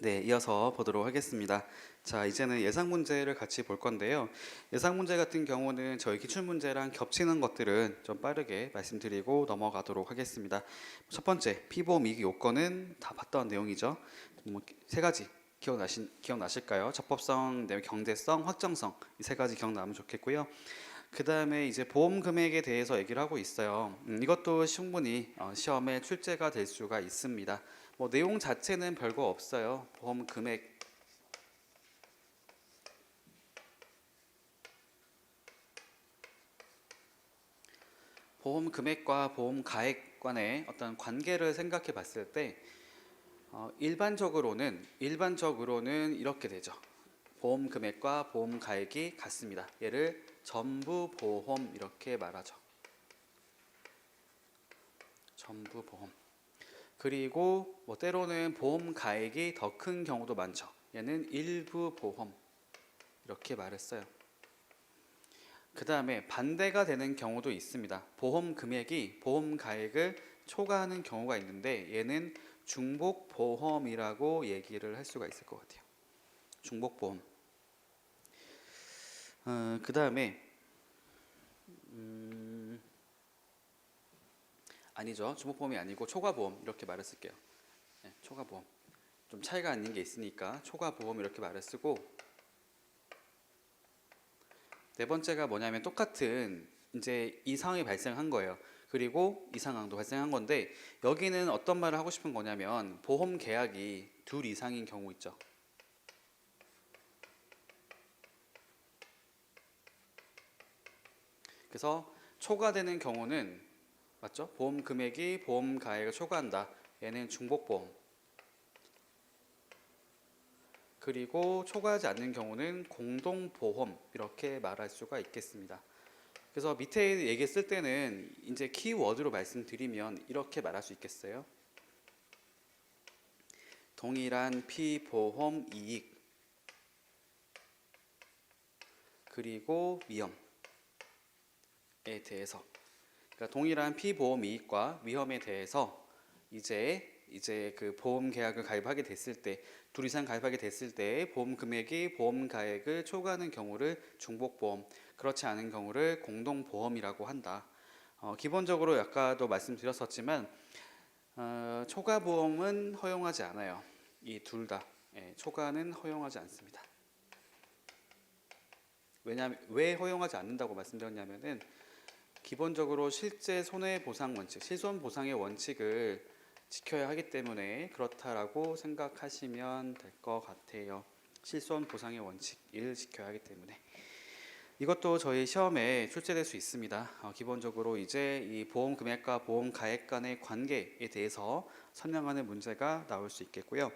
네, 이어서 보도록 하겠습니다. 자, 이제는 예상 문제를 같이 볼 건데요. 예상 문제 같은 경우는 저희 기출 문제랑 겹치는 것들은 좀 빠르게 말씀드리고 넘어가도록 하겠습니다. 첫 번째, 피보미기 요건은 다 봤던 내용이죠. 세 가지 기억나실까요? 적법성, 경제성, 확정성 이 세 가지 기억나면 좋겠고요. 그 다음에 이제 보험 금액에 대해서 얘기를 하고 있어요. 이것도 충분히 시험에 출제가 될 수가 있습니다. 뭐 내용 자체는 별거 없어요. 보험 금액 보험 금액과 보험 가액 간의 어떤 관계를 생각해 봤을 때 일반적으로는 이렇게 되죠. 보험 금액과 보험 가액이 같습니다. 얘를 전부 보험 이렇게 말하죠. 전부 보험. 그리고 뭐 때로는 보험 가액이 더 큰 경우도 많죠. 얘는 일부 보험 이렇게 말했어요. 그 다음에 반대가 되는 경우도 있습니다. 보험 금액이 보험 가액을 초과하는 경우가 있는데 얘는 중복 보험이라고 얘기를 할 수가 있을 것 같아요. 중복 보험. 그 다음에 아니죠. 중복보험이 아니고 초과보험 이렇게 말을 쓸게요. 네, 초과보험. 좀 차이가 있는 게 있으니까 초과보험 이렇게 말을 쓰고, 네 번째가 뭐냐면 똑같은 이제 이 상황이 발생한 거예요. 그리고 이 상황도 발생한 건데 여기는 어떤 말을 하고 싶은 거냐면 보험 계약이 둘 이상인 경우 있죠. 그래서 초과되는 경우는 맞죠? 보험 금액이 보험 가액을 초과한다. 얘는 중복보험. 그리고 초과하지 않는 경우는 공동보험 이렇게 말할 수가 있겠습니다. 그래서 밑에 얘기했을 때는 이제 키워드로 말씀드리면 이렇게 말할 수 있겠어요. 동일한 피보험 이익 그리고 위험에 대해서, 그러니까 동일한 피보험 이익과 위험에 대해서 이제 그 보험 계약을 가입하게 됐을 때, 둘 이상 가입하게 됐을 때 보험 금액이 보험 가액을 초과하는 경우를 중복보험, 그렇지 않은 경우를 공동보험이라고 한다. 기본적으로 아까도 말씀드렸었지만 초과보험은 허용하지 않아요. 이 둘 다 초과는 허용하지 않습니다. 왜냐하면 왜 허용하지 않는다고 말씀드렸냐면은 기본적으로 실제 손해보상 원칙, 실손보상의 원칙을 지켜야 하기 때문에 그렇다라고 생각하시면 될 것 같아요. 실손보상의 원칙을 지켜야 하기 때문에. 이것도 저희 시험에 출제될 수 있습니다. 기본적으로 이제 이 보험 금액과 보험 가액 간의 관계에 대해서 설명하는 문제가 나올 수 있겠고요.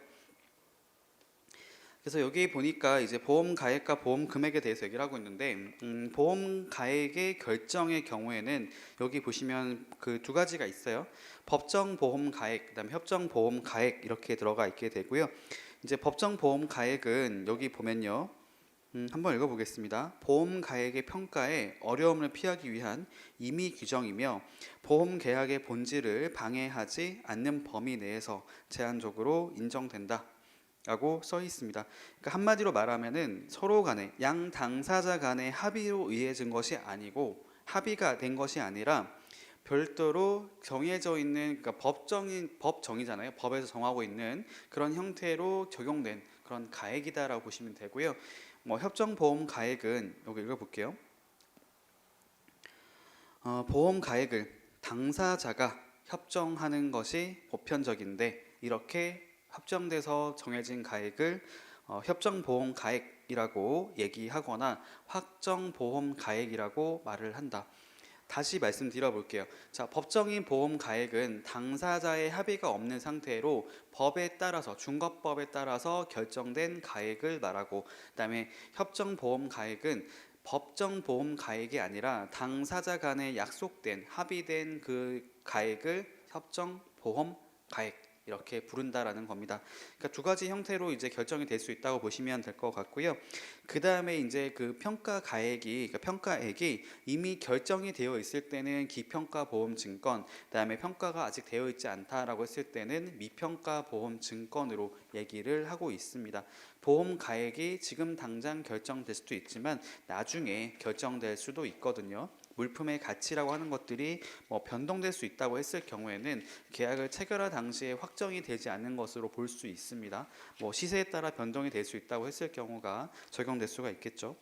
그래서 여기 보니까 이제 보험 가액과 보험 금액에 대해서 얘기를 하고 있는데 보험 가액의 결정의 경우에는 여기 보시면 그 두 가지가 있어요. 법정 보험 가액, 그다음에 협정 보험 가액 이렇게 들어가 있게 되고요. 이제 법정 보험 가액은 여기 보면요. 한번 읽어보겠습니다. 보험 가액의 평가에 어려움을 피하기 위한 임의 규정이며 보험 계약의 본질을 방해하지 않는 범위 내에서 제한적으로 인정된다 라고 써 있습니다. 그러니까 한마디로 말하면은 서로 간에 양 당사자 간의 합의로 의해진 것이 아니고, 합의가 된 것이 아니라 별도로 정해져 있는, 그러니까 법정이잖아요. 법에서 정하고 있는 그런 형태로 적용된 그런 가액이다라고 보시면 되고요. 뭐 협정보험 가액은 여기 읽어볼게요. 보험 가액을 당사자가 협정하는 것이 보편적인데 이렇게 협정돼서 정해진 가액을 협정보험 가액이라고 얘기하거나 확정보험 가액이라고 말을 한다. 다시 말씀드려 볼게요. 자, 법정인 보험 가액은 당사자의 합의가 없는 상태로 법에 따라서, 중과법에 따라서 결정된 가액을 말하고, 그다음에 협정 보험 가액은 법정 보험 가액이 아니라 당사자 간에 약속된, 합의된 그 가액을 협정 보험 가액 이렇게 부른다라는 겁니다. 그러니까 두 가지 형태로 이제 결정이 될 수 있다고 보시면 될 것 같고요. 그 다음에 이제 그 평가 가액이, 그러니까 평가액이 이미 결정이 되어 있을 때는 기평가 보험 증권, 그다음에 평가가 아직 되어 있지 않다라고 했을 때는 미평가 보험 증권으로 얘기를 하고 있습니다. 보험 가액이 지금 당장 결정될 수도 있지만 나중에 결정될 수도 있거든요. 물품의 가치라고 하는 것들이 뭐 변동될 수 있다고 했을 경우에는 계약을 체결할 당시에 확정이 되지 않는 것으로 볼 수 있습니다. 뭐 시세에 따라 변동이 될 수 있다고 했을 경우가 적용될 수가 있겠죠.